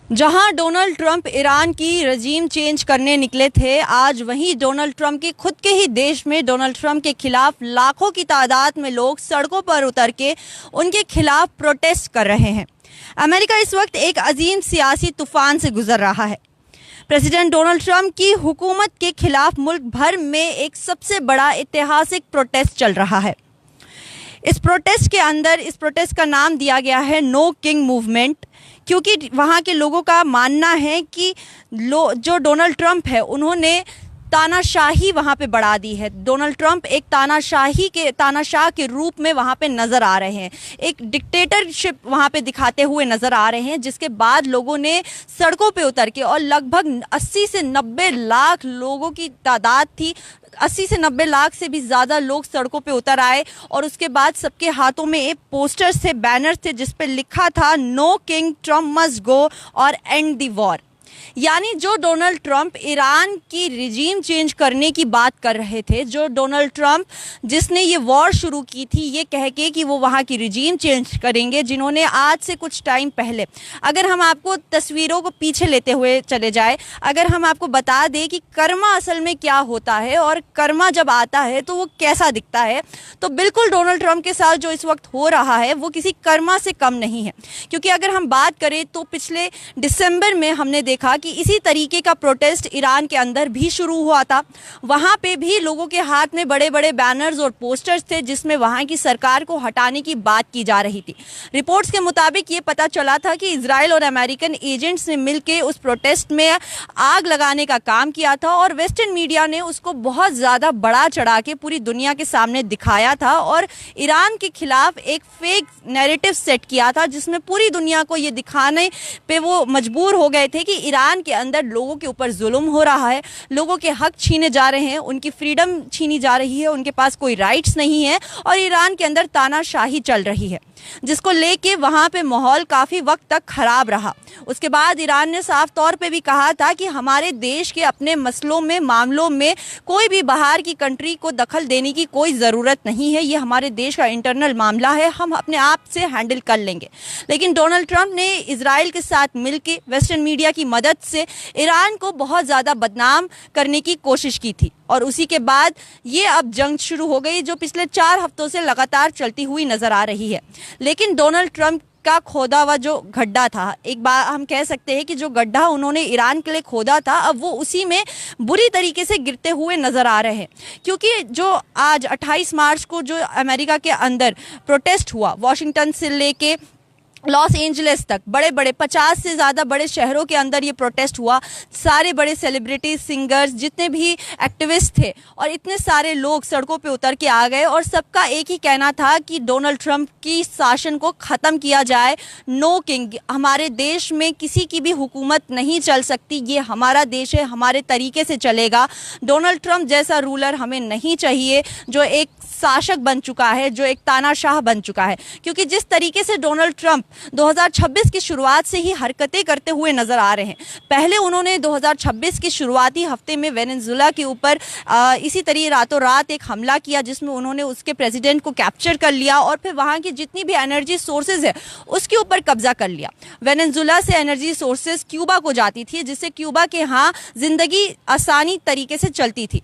जहां Donald Trump Iran की रजीम change करने निकले थे, आज वहीं डोनाल्ड ट्रंप के खुद के ही देश में डोनाल्ड ट्रंप के खिलाफ लाखों की तादाद में लोग सड़कों पर उतर के उनके खिलाफ प्रोटेस्ट कर रहे हैं। अमेरिका इस वक्त एक अजीम सियासी तूफान से गुजर रहा है। प्रेसिडेंट डोनाल्ड ट्रंप की हुकूमत के खिलाफ मुल्क भर में एक सबसे बड़ा ऐतिहासिक प्रोटेस्ट चल रहा है। इस प्रोटेस्ट का नाम दिया गया है नो किंग मूवमेंट, क्योंकि वहाँ के लोगों का मानना है कि जो डोनाल्ड ट्रंप है उन्होंने तानाशाही वहाँ पे बढ़ा दी है। डोनाल्ड ट्रंप एक तानाशाह के रूप में वहाँ पे नज़र आ रहे हैं, एक डिक्टेटरशिप वहाँ पे दिखाते हुए नज़र आ रहे हैं, जिसके बाद लोगों ने सड़कों पे उतर के, और लगभग 80 से 90 लाख लोगों की तादाद थी, 80 से 90 लाख से भी ज़्यादा लोग सड़कों पे उतर आए। और उसके बाद सबके हाथों में एक पोस्टर्स थे, बैनर्स थे, जिस पे लिखा था no king Trump must go और एंड द वॉर। यानी जो डोनाल्ड ट्रंप ईरान की रिजीम चेंज करने की बात कर रहे थे, जो डोनाल्ड ट्रंप जिसने ये वॉर शुरू की थी ये कह के कि वो वहाँ की रिजीम चेंज करेंगे, जिन्होंने आज से कुछ टाइम पहले, अगर हम आपको तस्वीरों को पीछे लेते हुए चले जाए, अगर हम आपको बता दें कि कर्मा असल में क्या होता है और कर्मा जब आता है तो वो कैसा दिखता है, तो बिल्कुल डोनाल्ड ट्रंप के साथ जो इस वक्त हो रहा है वो किसी कर्मा से कम नहीं है। क्योंकि अगर हम बात करें तो पिछले दिसंबर में हमने देखा कि इसी तरीके का प्रोटेस्ट ईरान के अंदर भी शुरू हुआ था। वहां पे भी लोगों के हाथ में बड़े बड़े बैनर्स और पोस्टर्स थे, जिसमें वहां की सरकार को हटाने की बात की जा रही थी। रिपोर्ट्स के मुताबिक ये पता चला था कि इजराइल और अमेरिकन एजेंट्स ने मिलकर उस प्रोटेस्ट में आग लगाने का काम किया था, और वेस्टर्न मीडिया ने उसको बहुत ज़्यादा बढ़ा चढ़ा के पूरी दुनिया के सामने दिखाया था और ईरान के खिलाफ एक फेक नैरेटिव सेट किया था, जिसमें पूरी दुनिया को ये दिखाने पे वो मजबूर हो गए थे कि ईरान के अंदर लोगों के ऊपर जुल्म हो रहा है, लोगों के हक छीने जा रहे हैं, उनकी फ्रीडम छीनी जा रही है, उनके पास कोई राइट्स नहीं है, और ईरान के अंदर तानाशाही चल रही है, जिसको लेके वहां पे माहौल काफ़ी वक्त तक खराब रहा। उसके बाद ईरान ने साफ तौर पे भी कहा था कि हमारे देश के अपने मसलों में, मामलों में कोई भी बाहर की कंट्री को दखल देने की कोई ज़रूरत नहीं है, ये हमारे देश का इंटरनल मामला है, हम अपने आप से हैंडल कर लेंगे। लेकिन डोनाल्ड ट्रंप ने इजराइल के साथ मिलकर वेस्टर्न मीडिया की मदद से ईरान को बहुत ज़्यादा बदनाम करने की कोशिश की थी, और उसी के बाद ये अब जंग शुरू हो गई, जो पिछले 4 हफ्तों से लगातार चलती हुई नज़र आ रही है। लेकिन डोनाल्ड ट्रंप का खोदा हुआ जो गड्ढा था, एक बार हम कह सकते हैं कि जो गड्ढा उन्होंने ईरान के लिए खोदा था, अब वो उसी में बुरी तरीके से गिरते हुए नज़र आ रहे हैं। क्योंकि जो आज 28 मार्च को जो अमेरिका के अंदर प्रोटेस्ट हुआ, वॉशिंगटन से लेके लॉस एंजलिस तक बड़े बड़े 50 से ज़्यादा बड़े शहरों के अंदर ये प्रोटेस्ट हुआ, सारे बड़े सेलिब्रिटीज, सिंगर्स, जितने भी एक्टिविस्ट थे, और इतने सारे लोग सड़कों पे उतर के आ गए, और सबका एक ही कहना था कि डोनाल्ड ट्रंप की शासन को ख़त्म किया जाए। नो किंग, हमारे देश में किसी की भी हुकूमत नहीं चल सकती, ये हमारा देश है, हमारे तरीके से चलेगा। डोनाल्ड ट्रंप जैसा रूलर हमें नहीं चाहिए, जो एक शासक बन चुका है, जो एक तानाशाह बन चुका है। क्योंकि जिस तरीके से डोनाल्ड ट्रंप 2026 की शुरुआत से ही हरकतें करते हुए नजर आ रहे हैं, पहले उन्होंने 2026 के शुरुआती हफ्ते में वेनेजुएला के ऊपर इसी तरीके रातों रात एक हमला किया, जिसमें उन्होंने उसके प्रेसिडेंट को कैप्चर कर लिया, और फिर वहाँ की जितनी भी एनर्जी सोर्सेज है उसके ऊपर कब्जा कर लिया। वेनेजुएला से एनर्जी सोर्सेज क्यूबा को जाती थी, जिससे क्यूबा के यहाँ जिंदगी आसानी तरीके से चलती थी।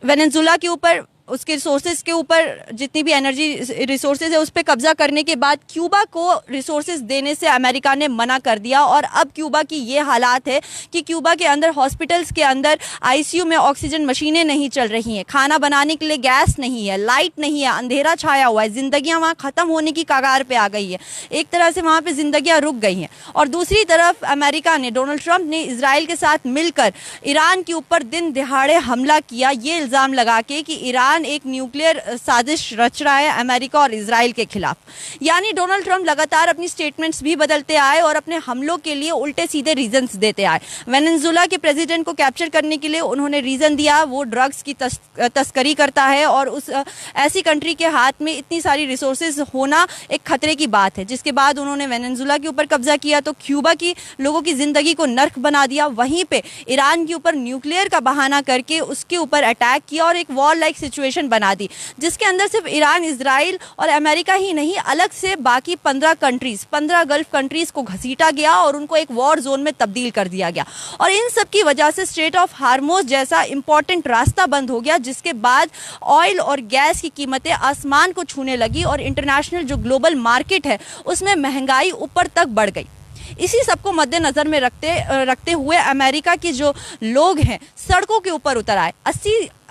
वेनेजुएला के ऊपर, उसके रिसोर्सेज के ऊपर जितनी भी एनर्जी रिसोर्सेज है उस पर कब्जा करने के बाद क्यूबा को रिसोर्सेज देने से अमेरिका ने मना कर दिया, और अब क्यूबा की ये हालात है कि क्यूबा के अंदर हॉस्पिटल्स के अंदर आईसीयू में ऑक्सीजन मशीनें नहीं चल रही हैं, खाना बनाने के लिए गैस नहीं है, लाइट नहीं है, अंधेरा छाया हुआ है, जिंदगियां वहाँ ख़त्म होने की कगार पे आ गई है। एक तरह से वहाँ पे जिंदगियां रुक गई हैं। और दूसरी तरफ अमेरिका ने, डोनाल्ड ट्रंप ने इजराइल के साथ मिलकर ईरान के ऊपर दिन दिहाड़े हमला किया, ये इल्ज़ाम लगा के कि ईरान एक न्यूक्लियर साजिश रच रहा है अमेरिका और इजराइल के खिलाफ। यानी डोनाल्ड ट्रंप लगातार अपनी स्टेटमेंट्स भी बदलते आए और अपने हमलों के लिए उल्टे सीधे रीजंस देते आए। वेनेजुएला के प्रेसिडेंट को कैप्चर करने के लिए उन्होंने रीजन दिया, वो ड्रग्स की तस्करी करता है, और उस ऐसी कंट्री के हाथ में इतनी सारी रिसोर्सेज होना एक खतरे की बात है। जिसके बाद उन्होंने वेनेजुएला के ऊपर कब्जा किया तो क्यूबा की लोगों की जिंदगी को नर्क बना दिया, वहीं पे ईरान के ऊपर न्यूक्लियर का बहाना करके उसके ऊपर अटैक किया और एक वॉर लाइक सिचुएशन सिचुएशन बना दी, जिसके अंदर सिर्फ ईरान, इजराइल और अमेरिका ही नहीं, अलग से बाकी 15 गल्फ कंट्रीज़ को घसीटा गया और उनको एक वॉर जोन में तब्दील कर दिया गया। और इन सब की वजह से स्ट्रेट ऑफ हार्मोज जैसा इंपॉर्टेंट रास्ता बंद हो गया, जिसके बाद ऑयल और गैस की कीमतें आसमान को छूने लगी और इंटरनेशनल जो ग्लोबल मार्केट है उसमें महंगाई ऊपर तक बढ़ गई। इसी सबको मद्देनज़र में रखते हुए अमेरिका के जो लोग हैं सड़कों के ऊपर उतर आए।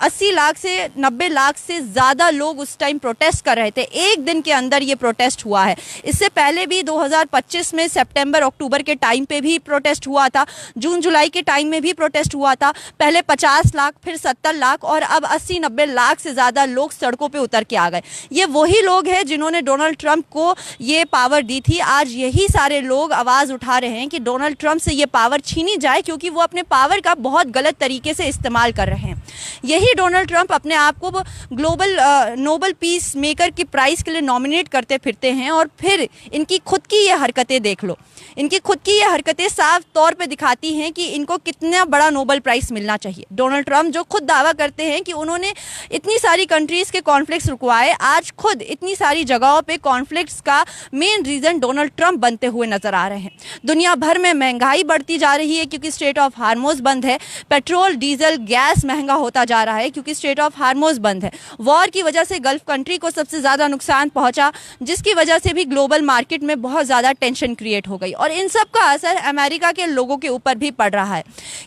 80 लाख से 90 लाख से ज़्यादा लोग उस टाइम प्रोटेस्ट कर रहे थे। एक दिन के अंदर ये प्रोटेस्ट हुआ है। इससे पहले भी 2025 में सितंबर अक्टूबर के टाइम पे भी प्रोटेस्ट हुआ था, जून जुलाई के टाइम में भी प्रोटेस्ट हुआ था। पहले 50 लाख, फिर 70 लाख और अब 80-90 लाख से ज़्यादा लोग सड़कों पे उतर के आ गए। ये वही लोग हैं जिन्होंने डोनाल्ड ट्रंप को ये पावर दी थी। आज यही सारे लोग आवाज़ उठा रहे हैं कि डोनाल्ड ट्रंप से ये पावर छीनी जाए, क्योंकि वो अपने पावर का बहुत गलत तरीके से इस्तेमाल कर रहे हैं। यही डोनाल्ड ट्रंप अपने आप को ग्लोबल नोबल पीस मेकर की प्राइज़ के लिए नॉमिनेट करते फिरते हैं। और फिर इनकी खुद की ये हरकतें देख लो, इनकी खुद की ये हरकतें साफ तौर पे दिखाती हैं कि इनको कितना बड़ा नोबल प्राइज़ मिलना चाहिए। डोनाल्ड ट्रंप जो खुद दावा करते हैं कि उन्होंने इतनी सारी कंट्रीज़ के कॉन्फ्लिक्ट्स रुकवाए, आज खुद इतनी सारी जगहों पे कॉन्फ्लिक्ट्स का मेन रीज़न डोनाल्ड ट्रंप बनते हुए नज़र आ रहे हैं। दुनिया भर में महंगाई बढ़ती जा रही है क्योंकि स्ट्रेट ऑफ हार्मोज बंद है। पेट्रोल, डीजल, गैस महंगा होता जा रहा है क्योंकि स्ट्रेट ऑफ हार्मोज बंद है। वॉर की वजह से गल्फ कंट्री को सबसे ज़्यादा नुकसान पहुंचा, जिसकी वजह से भी ग्लोबल मार्केट में बहुत ज़्यादा टेंशन क्रिएट हो गई और इन सब का असर अमेरिका के लोगों के ऊपर भी पड़ रहा है।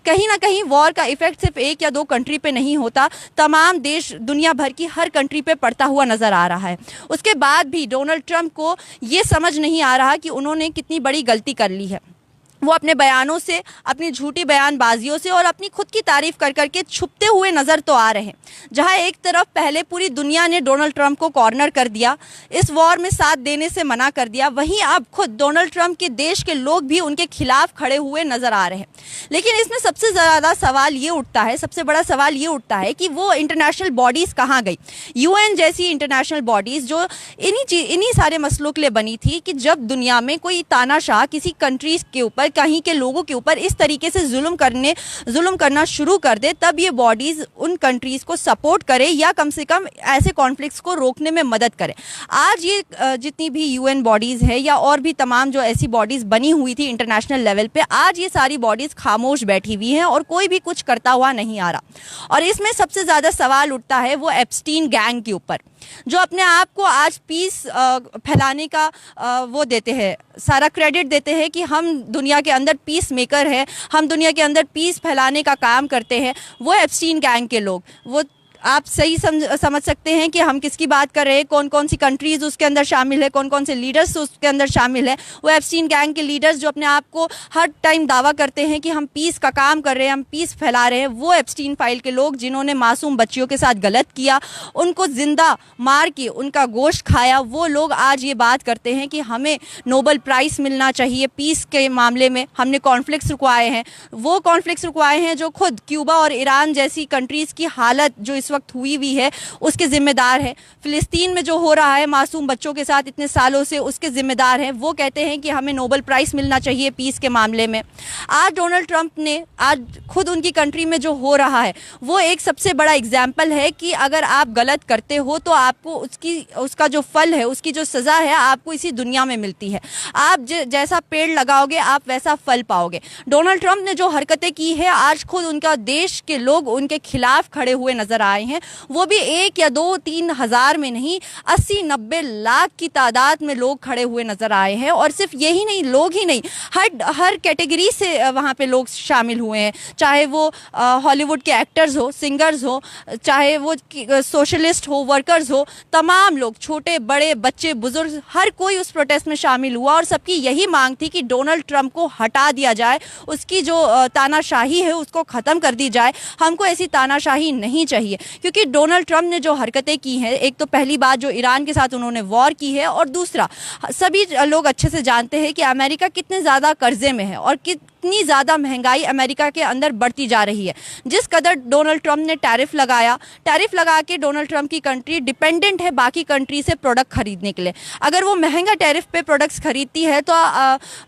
कहीं ना कहीं वॉर का इफेक्ट सिर्फ एक या दो कंट्री पे नहीं होता, तमाम देश, दुनिया भर की हर कंट्री पे पड़ता हुआ नजर आ रहा है। उसके बाद भी डोनाल्ड ट्रंप को ये समझ नहीं आ रहा कि उन्होंने कितनी बड़ी गलती कर ली है। वो अपने बयानों से, अपनी झूठी बयानबाजियों से और अपनी खुद की तारीफ कर करके छुपते हुए नज़र तो आ रहे हैं। जहां एक तरफ पहले पूरी दुनिया ने डोनाल्ड ट्रंप को कॉर्नर कर दिया, इस वॉर में साथ देने से मना कर दिया, वहीं अब खुद डोनाल्ड ट्रंप के देश के लोग भी उनके खिलाफ खड़े हुए नज़र आ रहे हैं। लेकिन इसमें सबसे ज़्यादा सवाल ये उठता है, सबसे बड़ा सवाल ये उठता है कि वो इंटरनेशनल बॉडीज़ कहाँ गई। UN जैसी इंटरनेशनल बॉडीज़ जो इन्हीं सारे मसलों के लिए बनी थी कि जब दुनिया में कोई तानाशाह किसी कंट्रीज़ के ऊपर, कहीं के लोगों के ऊपर इस तरीके से जुल्म करना शुरू कर दे, तब ये बॉडीज उन कंट्रीज को सपोर्ट करे या कम से कम ऐसे कॉन्फ्लिक्ट्स को रोकने में मदद करे। आज ये जितनी भी UN बॉडीज है या और भी तमाम जो ऐसी बॉडीज बनी हुई थी इंटरनेशनल लेवल पे, आज ये सारी बॉडीज खामोश बैठी हुई हैं और कोई भी कुछ करता हुआ नहीं आ रहा। और इसमें सबसे ज़्यादा सवाल उठता है वो एप्स्टीन गैंग के ऊपर, जो अपने आप को आज पीस फैलाने का वो देते हैं, सारा क्रेडिट देते हैं कि हम दुनिया के अंदर पीस मेकर है, हम दुनिया के अंदर पीस फैलाने का काम करते हैं। वो एप्स्टीन गैंग के लोग, वो आप सही समझ सकते हैं कि हम किसकी बात कर रहे हैं, कौन कौन सी कंट्रीज़ उसके अंदर शामिल है, कौन कौन से लीडर्स उसके अंदर शामिल है। वो एप्स्टीन गैंग के लीडर्स जो अपने आप को हर टाइम दावा करते हैं कि हम पीस का काम कर रहे हैं, हम पीस फैला रहे हैं, वो एप्स्टीन फाइल के लोग जिन्होंने मासूम बच्चियों के साथ गलत किया, उनको जिंदा मार के उनका गोश्त खाया, वो लोग आज ये बात करते हैं कि हमें नोबल प्राइज़ मिलना चाहिए पीस के मामले में। हमने कॉन्फ्लिक्ट्स रुकवाए हैं, वो कॉन्फ्लिक्ट्स रुकवाए हैं जो खुद क्यूबा और ईरान जैसी कंट्रीज़ की हालत जो इस वक्त हुई भी है उसके जिम्मेदार है। फिलिस्तीन में जो हो रहा है मासूम बच्चों के साथ इतने सालों से, उसके जिम्मेदार हैं। वो कहते हैं कि हमें नोबल प्राइज़ मिलना चाहिए पीस के मामले में। आज डोनाल्ड ट्रंप ने, आज खुद उनकी कंट्री में जो हो रहा है वो एक सबसे बड़ा एग्जाम्पल है कि अगर आप गलत करते हो तो आपको उसका जो फल है, उसकी जो सज़ा है आपको इसी दुनिया में मिलती है। आप जैसा पेड़ लगाओगे आप वैसा फल पाओगे। डोनाल्ड ट्रंप ने जो हरकतें की है, आज खुद उनका देश के लोग उनके खिलाफ खड़े हुए नजर आए हैं। वो भी 1 या 2-3 हज़ार में नहीं, 80-90 लाख की तादाद में लोग खड़े हुए नजर आए हैं। और सिर्फ यही नहीं, लोग ही नहीं, हर कैटेगरी से वहाँ पे लोग शामिल हुए हैं, चाहे वो हॉलीवुड के एक्टर्स हो, सिंगर्स हो, चाहे वो सोशलिस्ट हो, वर्कर्स हो, तमाम लोग, छोटे बड़े, बच्चे बुजुर्ग, हर कोई उस प्रोटेस्ट में शामिल हुआ। और सबकी यही मांग थी कि डोनाल्ड ट्रंप को हटा दिया जाए, उसकी जो तानाशाही है उसको ख़त्म कर दी जाए। हमको ऐसी तानाशाही नहीं चाहिए, क्योंकि डोनाल्ड ट्रंप ने जो हरकतें की हैं, एक तो पहली बात जो ईरान के साथ उन्होंने वॉर की है, और दूसरा सभी लोग अच्छे से जानते हैं कि अमेरिका कितने ज़्यादा कर्जे में है और इतनी ज़्यादा महंगाई अमेरिका के अंदर बढ़ती जा रही है। जिस कदर डोनाल्ड ट्रंप ने टैरिफ लगा के डोनाल्ड ट्रंप की कंट्री डिपेंडेंट है बाकी कंट्री से प्रोडक्ट खरीदने के लिए। अगर वो महंगा टैरिफ पे प्रोडक्ट्स खरीदती है तो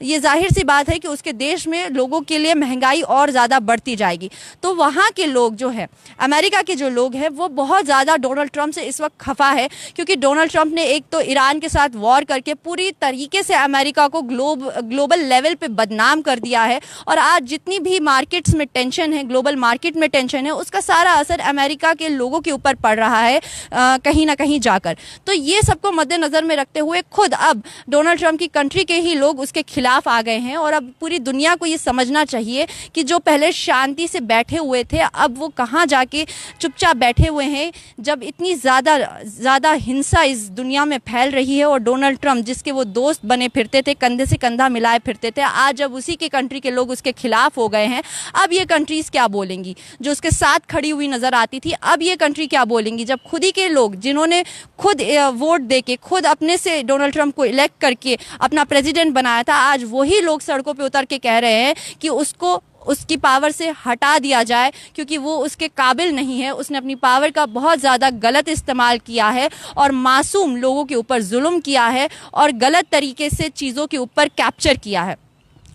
ये जाहिर सी बात है कि उसके देश में लोगों के लिए महंगाई और ज़्यादा बढ़ती जाएगी। तो वहाँ के लोग जो है, अमेरिका के जो लोग हैं, वो बहुत ज़्यादा डोनाल्ड ट्रंप से इस वक्त खफा है, क्योंकि डोनाल्ड ट्रंप ने एक तो ईरान के साथ वॉर करके पूरी तरीके से अमेरिका को ग्लोबल लेवल पे बदनाम कर दिया है। और आज जितनी भी मार्केट्स में टेंशन है, ग्लोबल मार्केट में टेंशन है, उसका सारा असर अमेरिका के लोगों के ऊपर पड़ रहा है कहीं ना कहीं जाकर। तो ये सबको मद्देनज़र में रखते हुए खुद अब डोनाल्ड ट्रंप की कंट्री के ही लोग उसके खिलाफ आ गए हैं। और अब पूरी दुनिया को ये समझना चाहिए कि जो पहले शांति से बैठे हुए थे, अब वो कहाँ जाके चुपचाप बैठे हुए हैं, जब इतनी ज़्यादा हिंसा इस दुनिया में फैल रही है। और डोनाल्ड ट्रंप, जिसके वो दोस्त बने फिरते थे, कंधे से कंधा मिलाए फिरते थे, आज जब उसी के कंट्री के लोग उसके खिलाफ हो गए हैं, अब ये कंट्रीज़ क्या बोलेंगी? जो उसके साथ खड़ी हुई नज़र आती थी, अब ये कंट्री क्या बोलेंगी, जब खुद ही के लोग, जिन्होंने खुद वोट दे के, खुद अपने से डोनाल्ड ट्रंप को इलेक्ट करके अपना प्रेसिडेंट बनाया था, आज वही लोग सड़कों पे उतर के कह रहे हैं कि उसको उसकी पावर से हटा दिया जाए क्योंकि वो उसके काबिल नहीं है, उसने अपनी पावर का बहुत ज़्यादा गलत इस्तेमाल किया है और मासूम लोगों के ऊपर जुल्म किया है और गलत तरीके से चीज़ों के ऊपर कैप्चर किया है।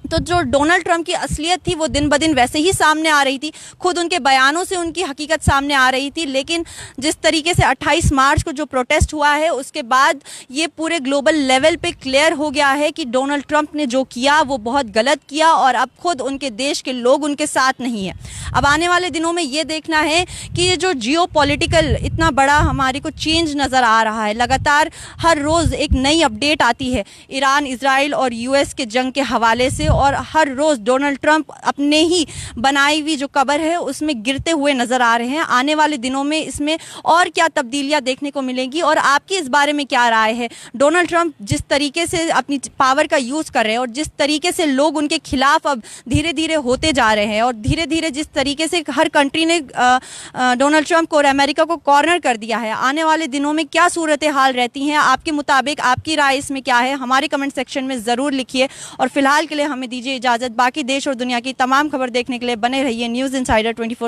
तो जो डोनाल्ड ट्रंप की असलियत थी वो दिन ब दिन वैसे ही सामने आ रही थी, खुद उनके बयानों से उनकी हकीकत सामने आ रही थी। लेकिन जिस तरीके से 28 मार्च को जो प्रोटेस्ट हुआ है, उसके बाद ये पूरे ग्लोबल लेवल पे क्लियर हो गया है कि डोनाल्ड ट्रंप ने जो किया वो बहुत गलत किया और अब खुद उनके देश के लोग उनके साथ नहीं है। अब आने वाले दिनों में ये देखना है कि ये जो जियोपॉलिटिकल इतना बड़ा हमारे को चेंज नज़र आ रहा है, लगातार हर रोज़ एक नई अपडेट आती है ईरान, इजराइल और यूएस के जंग के हवाले से, और हर रोज़ डोनाल्ड ट्रंप अपने ही बनाई हुई जो कबर है उसमें गिरते हुए नज़र आ रहे हैं। आने वाले दिनों में इसमें और क्या तब्दीलियां देखने को मिलेंगी और आपकी इस बारे में क्या राय है? डोनाल्ड ट्रंप जिस तरीके से अपनी पावर का यूज़ कर रहे हैं और जिस तरीके से लोग उनके खिलाफ अब धीरे धीरे होते जा रहे हैं और धीरे धीरे जिस तरीके से हर कंट्री ने डोनाल्ड ट्रंप को और अमेरिका को कॉर्नर कर दिया है, आने वाले दिनों में क्या सूरत हाल रहती हैं आपके मुताबिक? आपकी राय इसमें क्या है? हमारे कमेंट सेक्शन में ज़रूर लिखिए। और फिलहाल के लिए हमें दीजिए इजाज़त। बाकी देश और दुनिया की तमाम खबर देखने के लिए बने रहिए न्यूज़ इनसाइडर 24।